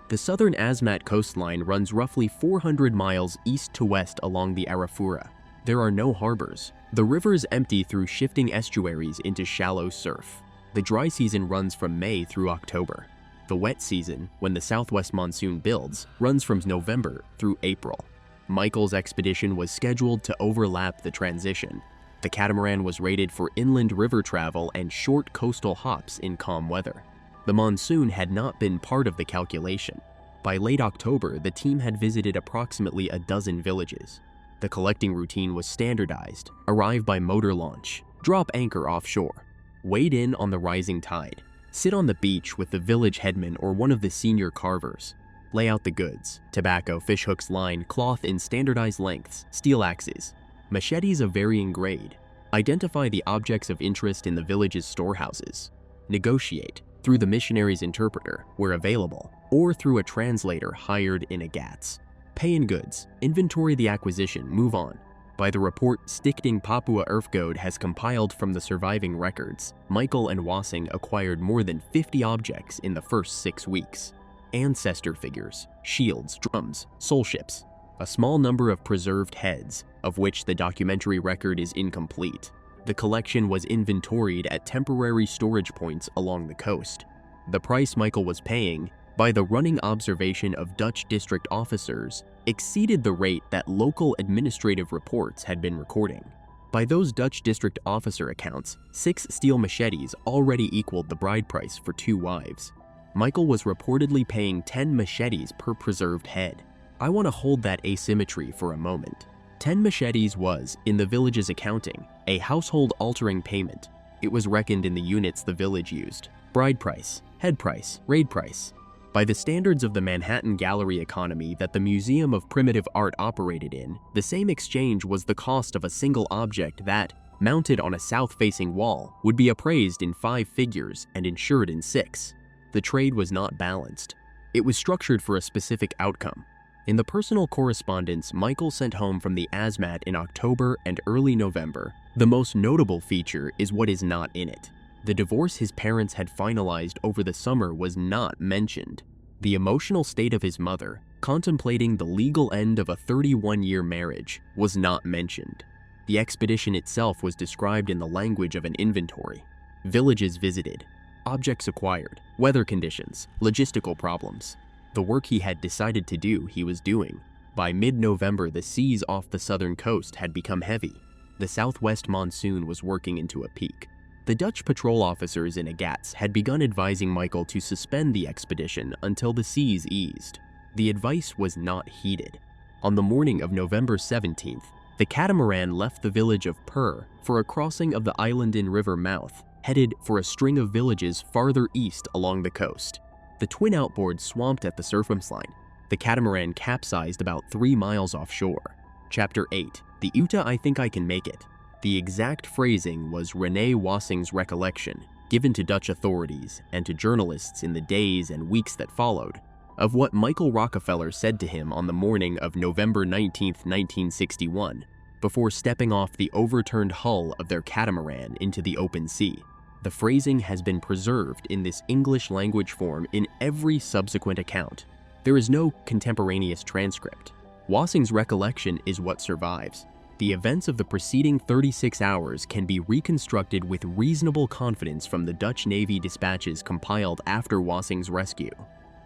The southern Asmat coastline runs roughly 400 miles east to west along the Arafura. There are no harbors. The rivers empty through shifting estuaries into shallow surf. The dry season runs from May through October. The wet season, when the southwest monsoon builds, runs from November through April. Michael's expedition was scheduled to overlap the transition. The catamaran was rated for inland river travel and short coastal hops in calm weather. The monsoon had not been part of the calculation. By late October, the team had visited approximately a dozen villages. The collecting routine was standardized: arrive by motor launch, drop anchor offshore, wade in on the rising tide, sit on the beach with the village headman or one of the senior carvers, lay out the goods: tobacco, fishhooks, line, cloth in standardized lengths, steel axes, machetes of varying grade, identify the objects of interest in the village's storehouses, negotiate through the missionary's interpreter, where available, or through a translator hired in agats. Pay in goods, inventory the acquisition, move on. By the report Stichting Papua Erfgoed has compiled from the surviving records, Michael and Wassing acquired more than 50 objects in the first 6 weeks. Ancestor figures, shields, drums, soul ships, a small number of preserved heads, of which the documentary record is incomplete. The collection was inventoried at temporary storage points along the coast. The price Michael was paying, by the running observation of Dutch district officers, exceeded the rate that local administrative reports had been recording. By those Dutch district officer accounts, 6 steel machetes already equaled the bride price for 2 wives. Michael was reportedly paying 10 machetes per preserved head. I want to hold that asymmetry for a moment. 10 machetes was, in the village's accounting, a household-altering payment. It was reckoned in the units the village used: bride price, head price, raid price. By the standards of the Manhattan gallery economy that the Museum of Primitive Art operated in, the same exchange was the cost of a single object that, mounted on a south-facing wall, would be appraised in 5 figures and insured in 6. The trade was not balanced. It was structured for a specific outcome. In the personal correspondence Michael sent home from the Asmat in October and early November, the most notable feature is what is not in it. The divorce his parents had finalized over the summer was not mentioned. The emotional state of his mother, contemplating the legal end of a 31-year marriage, was not mentioned. The expedition itself was described in the language of an inventory: villages visited, objects acquired, weather conditions, logistical problems. The work he had decided to do, he was doing. By mid-November, the seas off the southern coast had become heavy. The southwest monsoon was working into a peak. The Dutch patrol officers in Agats had begun advising Michael to suspend the expedition until the seas eased. The advice was not heeded. On the morning of November 17th, the catamaran left the village of Pur for a crossing of the Islandin River mouth, headed for a string of villages farther east along the coast. The twin outboards swamped at the surface-line. The catamaran capsized about 3 miles offshore. Chapter 8, The Uta I Think I Can Make It. The exact phrasing was René Wassing's recollection, given to Dutch authorities and to journalists in the days and weeks that followed, of what Michael Rockefeller said to him on the morning of November 19, 1961, before stepping off the overturned hull of their catamaran into the open sea. The phrasing has been preserved in this English language form in every subsequent account. There is no contemporaneous transcript. Wassing's recollection is what survives. The events of the preceding 36 hours can be reconstructed with reasonable confidence from the Dutch Navy dispatches compiled after Wassing's rescue,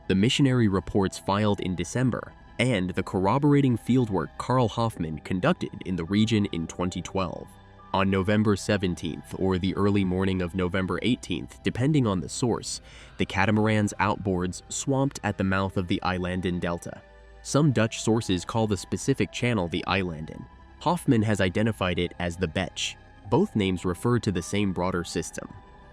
the missionary reports filed in December, and the corroborating fieldwork Carl Hoffman conducted in the region in 2012. On November 17th or the early morning of November 18th, depending on the source, the catamaran's outboards swamped at the mouth of the Islandin Delta. Some Dutch sources call the specific channel the Islandin. Hoffman has identified it as the Betch. Both names refer to the same broader system.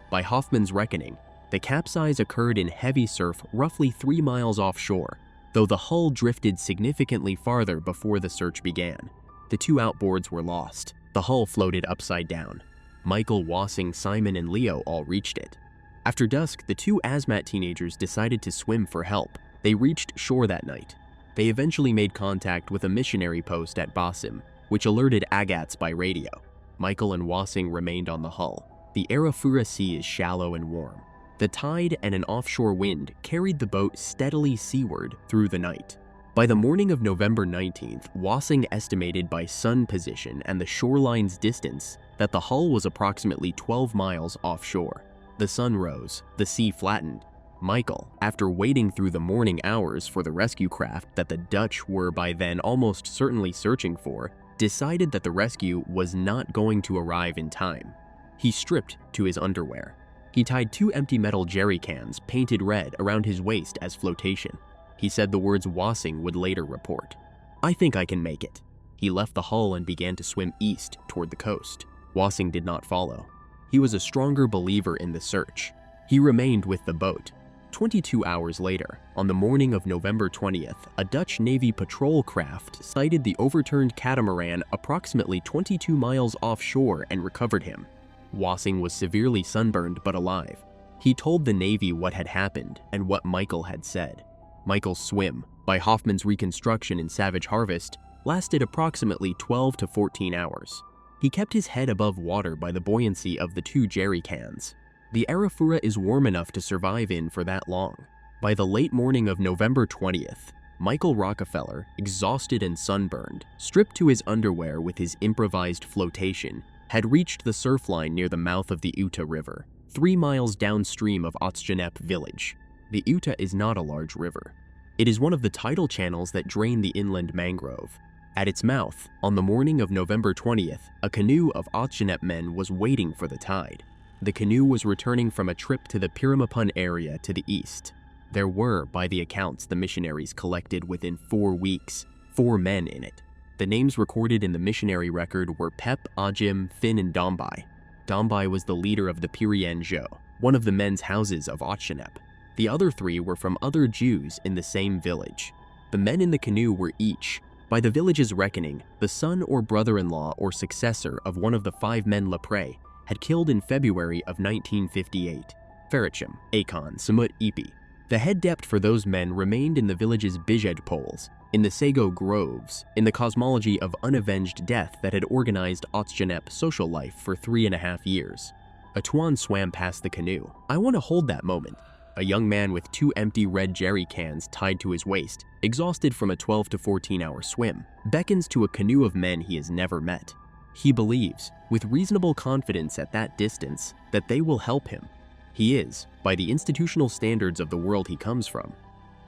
By Hoffman's reckoning, The capsize occurred in heavy surf roughly 3 miles offshore, though the hull drifted significantly farther before the search began. The 2 outboards were lost. The hull floated upside down. Michael, Wassing, Simon, and Leo all reached it. After dusk, the 2 Asmat teenagers decided to swim for help. They reached shore that night. They eventually made contact with a missionary post at Basim, which alerted Agats by radio. Michael and Wassing remained on the hull. The Arafura Sea is shallow and warm. The tide and an offshore wind carried the boat steadily seaward through the night. By the morning of November 19th, Wassing estimated by sun position and the shoreline's distance that the hull was approximately 12 miles offshore. The sun rose, the sea flattened. Michael, after waiting through the morning hours for the rescue craft that the Dutch were by then almost certainly searching for, decided that the rescue was not going to arrive in time. He stripped to his underwear. He tied 2 empty metal jerry cans painted red around his waist as flotation. He said the words Wassing would later report. "I think I can make it." He left the hull and began to swim east toward the coast. Wassing did not follow. He was a stronger believer in the search. He remained with the boat. 22 hours later, on the morning of November 20th, a Dutch Navy patrol craft sighted the overturned catamaran approximately 22 miles offshore and recovered him. Wassing was severely sunburned but alive. He told the Navy what had happened and what Michael had said. Michael's swim, by Hoffman's reconstruction in Savage Harvest, lasted approximately 12 to 14 hours. He kept his head above water by the buoyancy of the 2 jerry cans. The Arafura is warm enough to survive in for that long. By the late morning of November 20th, Michael Rockefeller, exhausted and sunburned, stripped to his underwear with his improvised flotation, had reached the surf line near the mouth of the Uta River, 3 miles downstream of Otsjanep village. The Uta is not a large river. It is one of the tidal channels that drain the inland mangrove. At its mouth, on the morning of November 20th, a canoe of Otsjanep men was waiting for the tide. The canoe was returning from a trip to the Piramapun area to the east. There were, by the accounts the missionaries collected within 4 weeks, 4 men in it. The names recorded in the missionary record were Pep, Ajim, Finn, and Dombai. Dombai was the leader of the Pirien Jo, one of the men's houses of Otsjanep. The other 3 were from other Jews in the same village. The men in the canoe were each, by the village's reckoning, the son or brother-in-law or successor of one of the 5 men Lepre had killed in February of 1958. Ferichim, Akon, Samut, Ipi. The head dept for those men remained in the village's Bijed poles, in the Sago groves, in the cosmology of unavenged death that had organized Otsjanep social life for 3.5 years. A Tuan swam past the canoe. "I want to hold that moment." A young man with 2 empty red jerry cans tied to his waist, exhausted from a 12 to 14-hour swim, beckons to a canoe of men he has never met. He believes, with reasonable confidence at that distance, that they will help him. He is, by the institutional standards of the world he comes from,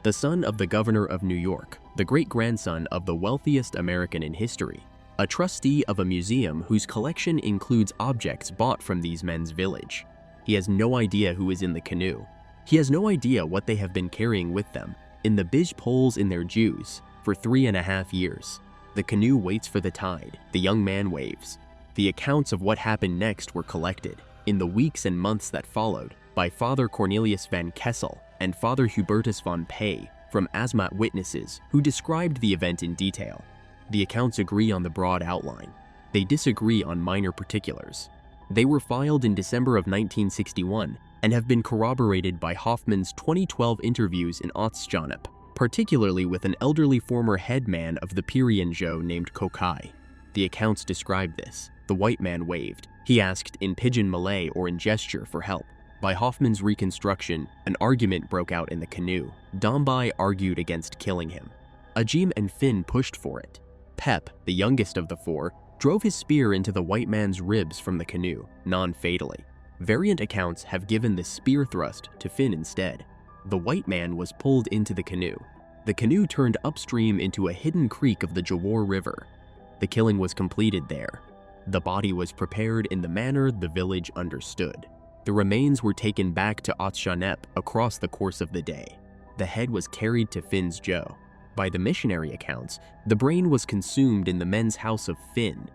the son of the governor of New York, the great-grandson of the wealthiest American in history, a trustee of a museum whose collection includes objects bought from these men's village. He has no idea who is in the canoe. He has no idea what they have been carrying with them, in the bij poles in their Jews, for 3.5 years. The canoe waits for the tide. The young man waves. The accounts of what happened next were collected, in the weeks and months that followed, by Father Cornelius van Kessel and Father Hubertus von Pey, from Asmat witnesses who described the event in detail. The accounts agree on the broad outline. They disagree on minor particulars. They were filed in December of 1961 and have been corroborated by Hoffman's 2012 interviews in Otsjanep, particularly with an elderly former headman of the Pirien Jo named Kokai. The accounts describe this. The white man waved. He asked in Pidgin Malay or in gesture for help. By Hoffman's reconstruction, an argument broke out in the canoe. Dombai argued against killing him. Ajim and Finn pushed for it. Pep, the youngest of the 4, drove his spear into the white man's ribs from the canoe, non-fatally. Variant accounts have given the spear thrust to Finn instead. The white man was pulled into the canoe. The canoe turned upstream into a hidden creek of the Jawar River. The killing was completed there. The body was prepared in the manner the village understood. The remains were taken back to Otsjanep across the course of the day. The head was carried to Finn's Jo. By the missionary accounts, the brain was consumed in the men's house of Finn,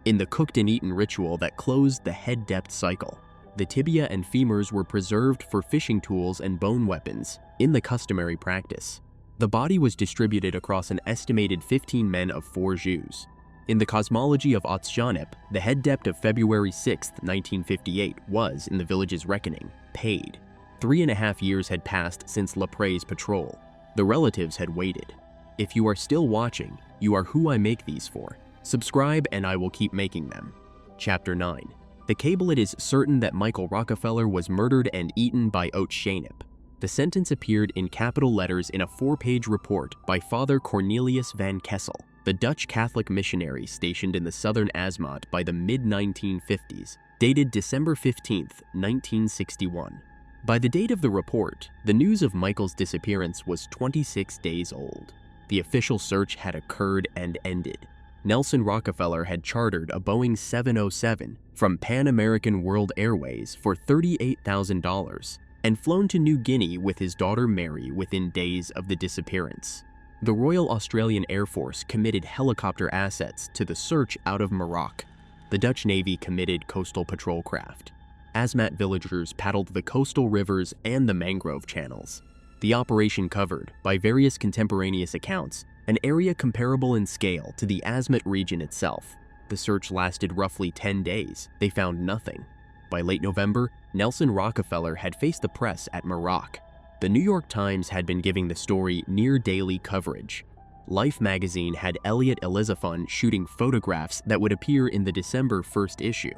in the cooked and eaten ritual that closed the head dept cycle. The tibia and femurs were preserved for fishing tools and bone weapons, in the customary practice. The body was distributed across an estimated 15 men of 4 Jews. In the cosmology of Otsjanip, the head depth of February 6, 1958 was, in the village's reckoning, paid. 3.5 years had passed since Lepre's patrol. The relatives had waited. If you are still watching, you are who I make these for. Subscribe and I will keep making them. Chapter 9. The Cable. It is certain that Michael Rockefeller was murdered and eaten by Otsjanip. The sentence appeared in capital letters in a 4-page report by Father Cornelius van Kessel, the Dutch Catholic missionary stationed in the southern Asmat by the mid-1950s, dated December 15, 1961. By the date of the report, the news of Michael's disappearance was 26 days old. The official search had occurred and ended. Nelson Rockefeller had chartered a Boeing 707 from Pan American World Airways for $38,000 and flown to New Guinea with his daughter Mary within days of the disappearance. The Royal Australian Air Force committed helicopter assets to the search out of Morocco. The Dutch Navy committed coastal patrol craft. Asmat villagers paddled the coastal rivers and the mangrove channels. The operation covered, by various contemporaneous accounts, an area comparable in scale to the Asmat region itself. The search lasted roughly 10 days. They found nothing. By late November, Nelson Rockefeller had faced the press at Morocco. The New York Times had been giving the story near-daily coverage. Life magazine had Elliot Elizafon shooting photographs that would appear in the December 1st issue.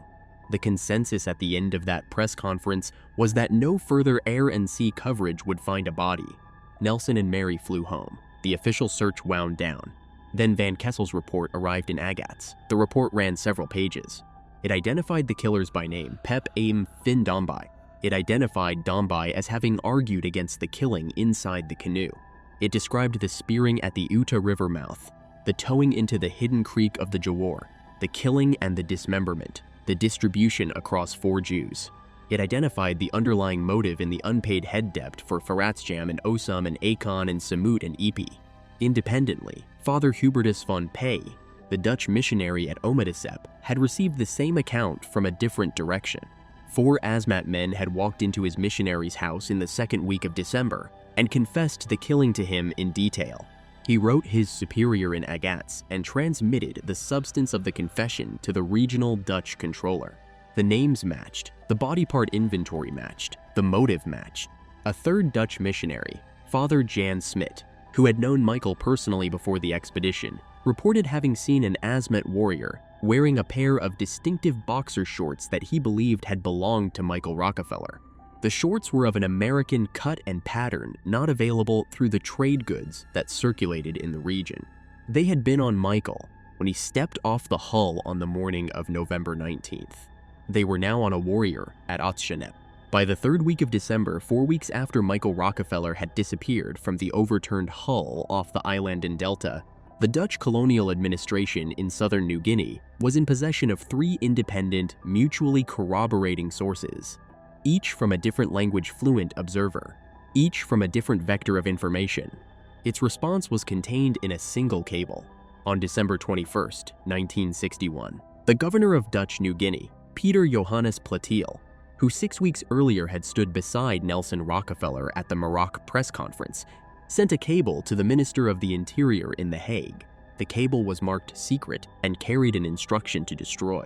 The consensus at the end of that press conference was that no further air and sea coverage would find a body. Nelson and Mary flew home. The official search wound down. Then Van Kessel's report arrived in Agats. The report ran several pages. It identified the killers by name, Pep Aim Fin Dombai. It identified Dombai as having argued against the killing inside the canoe. It described the spearing at the Uta River mouth, the towing into the hidden creek of the Jawar, the killing and the dismemberment, the distribution across 4 Jews. It identified the underlying motive in the unpaid head debt for Faratsjam and Osam and Akon and Samut and Ipi. Independently, Father Hubertus von Pey, the Dutch missionary at Omadisep, had received the same account from a different direction. 4 Asmat men had walked into his missionary's house in the 2nd week of December and confessed the killing to him in detail. He wrote his superior in Agats and transmitted the substance of the confession to the regional Dutch controller. The names matched, the body part inventory matched, the motive matched. A 3rd Dutch missionary, Father Jan Smit, who had known Michael personally before the expedition, reported having seen an Asmat warrior wearing a pair of distinctive boxer shorts that he believed had belonged to Michael Rockefeller. The shorts were of an American cut and pattern not available through the trade goods that circulated in the region. They had been on Michael when he stepped off the hull on the morning of November 19th. They were now on a warrior at Otsjanip. By the 3rd week of December, 4 weeks after Michael Rockefeller had disappeared from the overturned hull off the island in Delta, the Dutch colonial administration in southern New Guinea was in possession of 3 independent, mutually corroborating sources, each from a different language fluent observer, each from a different vector of information. Its response was contained in a single cable. On December 21, 1961, the governor of Dutch New Guinea, Peter Johannes Platiel, who 6 weeks earlier had stood beside Nelson Rockefeller at the Morocco press conference, sent a cable to the Minister of the Interior in The Hague. The cable was marked secret and carried an instruction to destroy.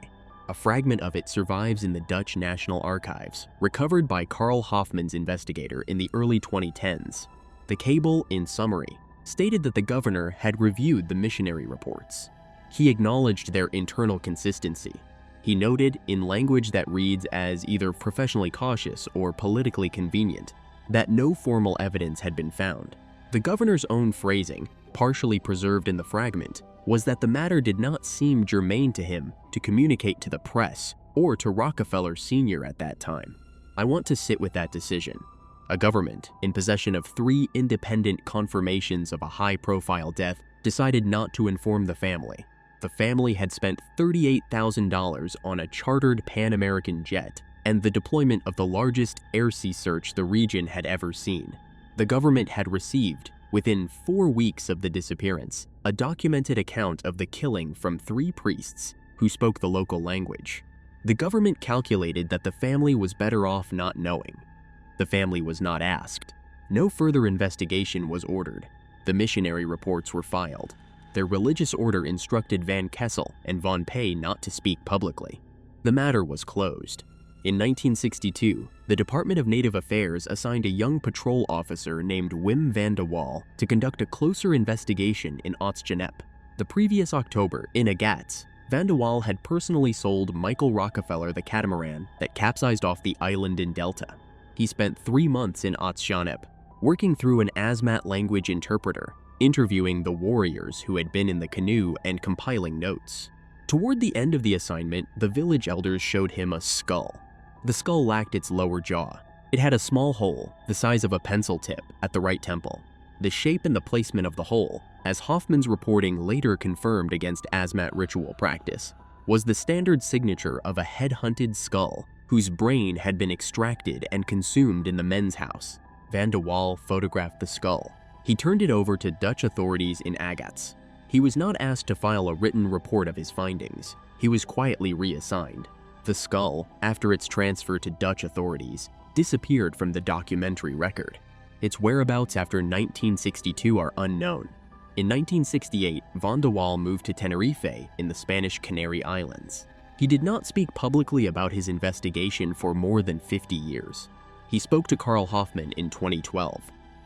A fragment of it survives in the Dutch National Archives, recovered by Karl Hoffman's investigator in the early 2010s. The cable, in summary, stated that the governor had reviewed the missionary reports. He acknowledged their internal consistency. He noted, in language that reads as either professionally cautious or politically convenient, that no formal evidence had been found. The governor's own phrasing, partially preserved in the fragment, was that the matter did not seem germane to him to communicate to the press or to Rockefeller Sr. at that time. I want to sit with that decision. A government, in possession of 3 independent confirmations of a high-profile death, decided not to inform the family. The family had spent $38,000 on a chartered Pan-American jet and the deployment of the largest air-sea search the region had ever seen. The government had received, within 4 weeks of the disappearance, a documented account of the killing from 3 priests who spoke the local language. The government calculated that the family was better off not knowing. The family was not asked. No further investigation was ordered. The missionary reports were filed. Their religious order instructed Van Kessel and Von Pey not to speak publicly. The matter was closed. In 1962, the Department of Native Affairs assigned a young patrol officer named Wim van de Waal to conduct a closer investigation in Otsjanep. The previous October, in Agats, Van de Waal had personally sold Michael Rockefeller the catamaran that capsized off the island in Delta. He spent 3 months in Otsjanep, working through an Asmat language interpreter, interviewing the warriors who had been in the canoe and compiling notes. Toward the end of the assignment, the village elders showed him a skull. The skull lacked its lower jaw. It had a small hole, the size of a pencil tip, at the right temple. The shape and the placement of the hole, as Hoffman's reporting later confirmed against Asmat ritual practice, was the standard signature of a head-hunted skull whose brain had been extracted and consumed in the men's house. Van de Waal photographed the skull. He turned it over to Dutch authorities in Agats. He was not asked to file a written report of his findings. He was quietly reassigned. The skull, after its transfer to Dutch authorities, disappeared from the documentary record. Its whereabouts after 1962 are unknown. In 1968, Van de Waal moved to Tenerife in the Spanish Canary Islands. He did not speak publicly about his investigation for more than 50 years. He spoke to Carl Hoffman in 2012.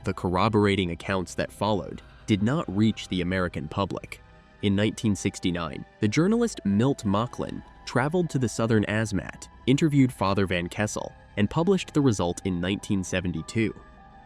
The corroborating accounts that followed did not reach the American public. In 1969, the journalist Milt Mocklin traveled to the southern Asmat, interviewed Father Van Kessel, and published the result in 1972.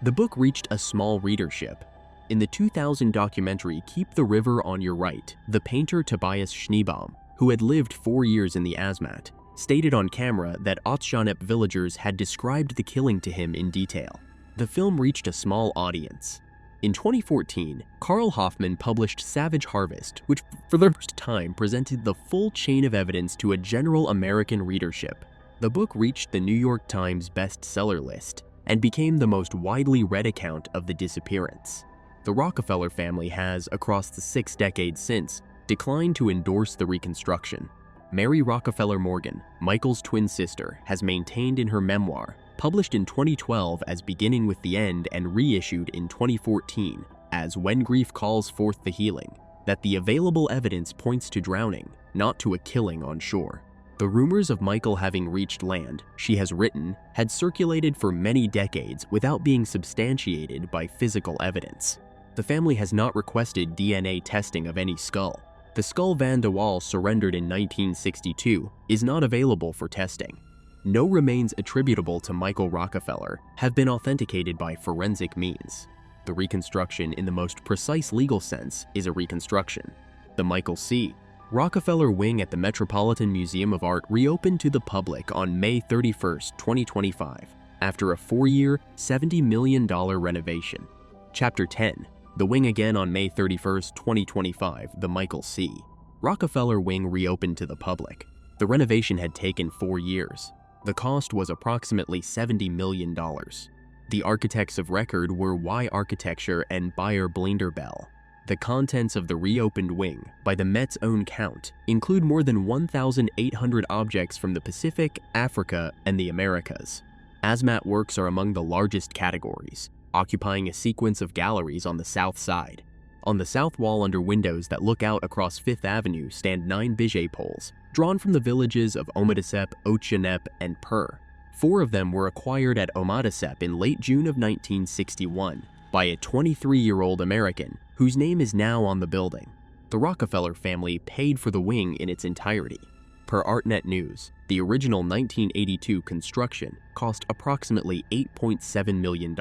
The book reached a small readership. In the 2000 documentary Keep the River on Your Right, the painter Tobias Schneebaum, who had lived 4 years in the Asmat, stated on camera that Otsjanep villagers had described the killing to him in detail. The film reached a small audience. In 2014, Carl Hoffman published Savage Harvest, which for the first time presented the full chain of evidence to a general American readership. The book reached the New York Times bestseller list and became the most widely read account of the disappearance. The Rockefeller family has, across the 6 decades since, declined to endorse the reconstruction. Mary Rockefeller Morgan, Michael's twin sister, has maintained in her memoir, published in 2012 as Beginning with the End and reissued in 2014 as When Grief Calls Forth the Healing, that the available evidence points to drowning, not to a killing on shore. The rumors of Michael having reached land, she has written, had circulated for many decades without being substantiated by physical evidence. The family has not requested DNA testing of any skull. The skull Van de Waal surrendered in 1962 is not available for testing. No remains attributable to Michael Rockefeller have been authenticated by forensic means. The reconstruction in the most precise legal sense is a reconstruction. The Michael C. Rockefeller Wing at the Metropolitan Museum of Art reopened to the public on May 31, 2025, after a 4-year, $70 million renovation. Chapter 10. The Wing again on May 31, 2025, the Michael C. Rockefeller Wing reopened to the public. The renovation had taken 4 years. The cost was approximately $70 million. The architects of record were Y Architecture and Beyer Blinderbell. The contents of the reopened wing, by the Met's own count, include more than 1,800 objects from the Pacific, Africa, and the Americas. Asmat works are among the largest categories, occupying a sequence of galleries on the south side. On the south wall under windows that look out across Fifth Avenue stand 9 Bijay poles, drawn from the villages of Omadisep, Otsjanep, and Pur. 4 of them were acquired at Omadisep in late June of 1961 by a 23-year-old American whose name is now on the building. The Rockefeller family paid for the wing in its entirety. Per ArtNet News, the original 1982 construction cost approximately $8.7 million,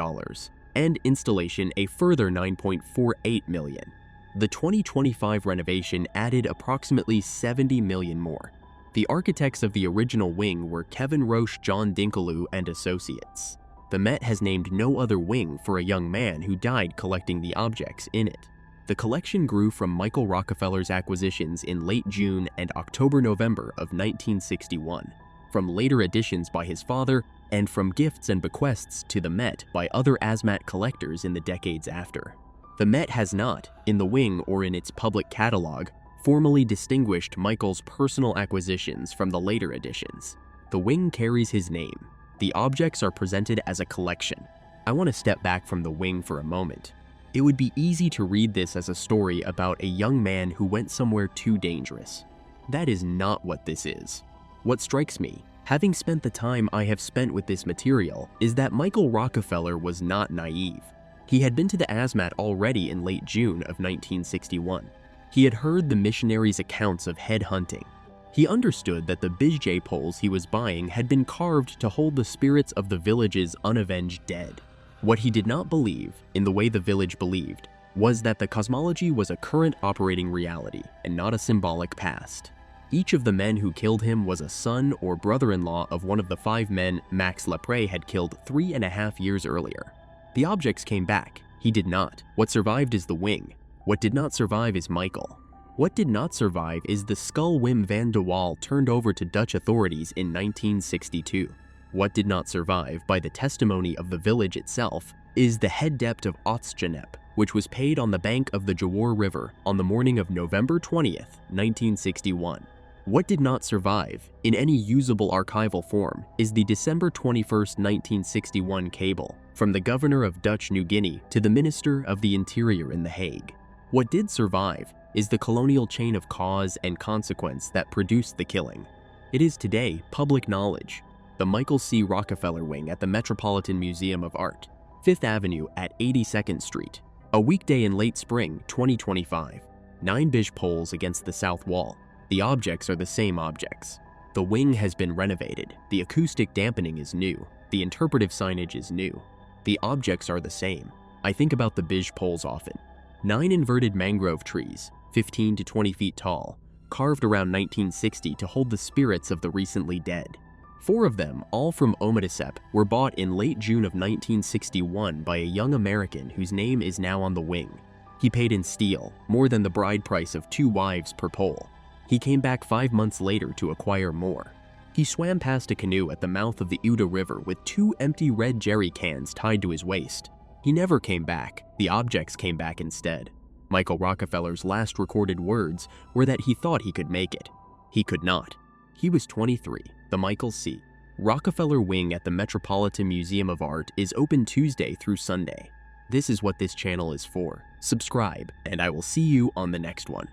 and installation a further $9.48 million. The 2025 renovation added approximately $70 million more. The architects of the original wing were Kevin Roche, John Dinkeloo, and Associates. The Met has named no other wing for a young man who died collecting the objects in it. The collection grew from Michael Rockefeller's acquisitions in late June and October-November of 1961, from later additions by his father, and from gifts and bequests to the Met by other Asmat collectors in the decades after. The Met has not, in the wing or in its public catalog, formally distinguished Michael's personal acquisitions from the later editions. The wing carries his name. The objects are presented as a collection. I want to step back from the wing for a moment. It would be easy to read this as a story about a young man who went somewhere too dangerous. That is not what this is. What strikes me, having spent the time I have spent with this material, is that Michael Rockefeller was not naive. He had been to the Azmat already in late June of 1961. He had heard the missionaries' accounts of head hunting. He understood that the bijay poles he was buying had been carved to hold the spirits of the village's unavenged dead. What he did not believe, in the way the village believed, was that the cosmology was a current operating reality and not a symbolic past. Each of the men who killed him was a son or brother-in-law of one of the 5 men Max Lepre had killed 3.5 years earlier. The objects came back. He did not. What survived is the wing. What did not survive is Michael. What did not survive is the skull Wim van de Waal turned over to Dutch authorities in 1962. What did not survive, by the testimony of the village itself, is the head debt of Otsjanep, which was paid on the bank of the Jawor River on the morning of November 20th, 1961. What did not survive, in any usable archival form, is the December 21st, 1961 cable from the governor of Dutch New Guinea to the Minister of the Interior in The Hague. What did survive is the colonial chain of cause and consequence that produced the killing. It is today public knowledge. The Michael C. Rockefeller wing at the Metropolitan Museum of Art, 5th Avenue at 82nd Street. A weekday in late spring 2025. 9 bij poles against the south wall. The objects are the same objects. The wing has been renovated. The acoustic dampening is new. The interpretive signage is new. The objects are the same. I think about the bij poles often. 9 inverted mangrove trees, 15 to 20 feet tall, carved around 1960 to hold the spirits of the recently dead. 4 of them, all from Omadisep, were bought in late June of 1961 by a young American whose name is now on the wing. He paid in steel, more than the bride price of 2 wives per pole. He came back 5 months later to acquire more. He swam past a canoe at the mouth of the Uda River with 2 empty red jerry cans tied to his waist. He never came back. The objects came back instead. Michael Rockefeller's last recorded words were that he thought he could make it. He could not. He was 23. The Michael C. Rockefeller wing at the Metropolitan Museum of Art is open Tuesday through Sunday. This is what this channel is for. Subscribe, and I will see you on the next one.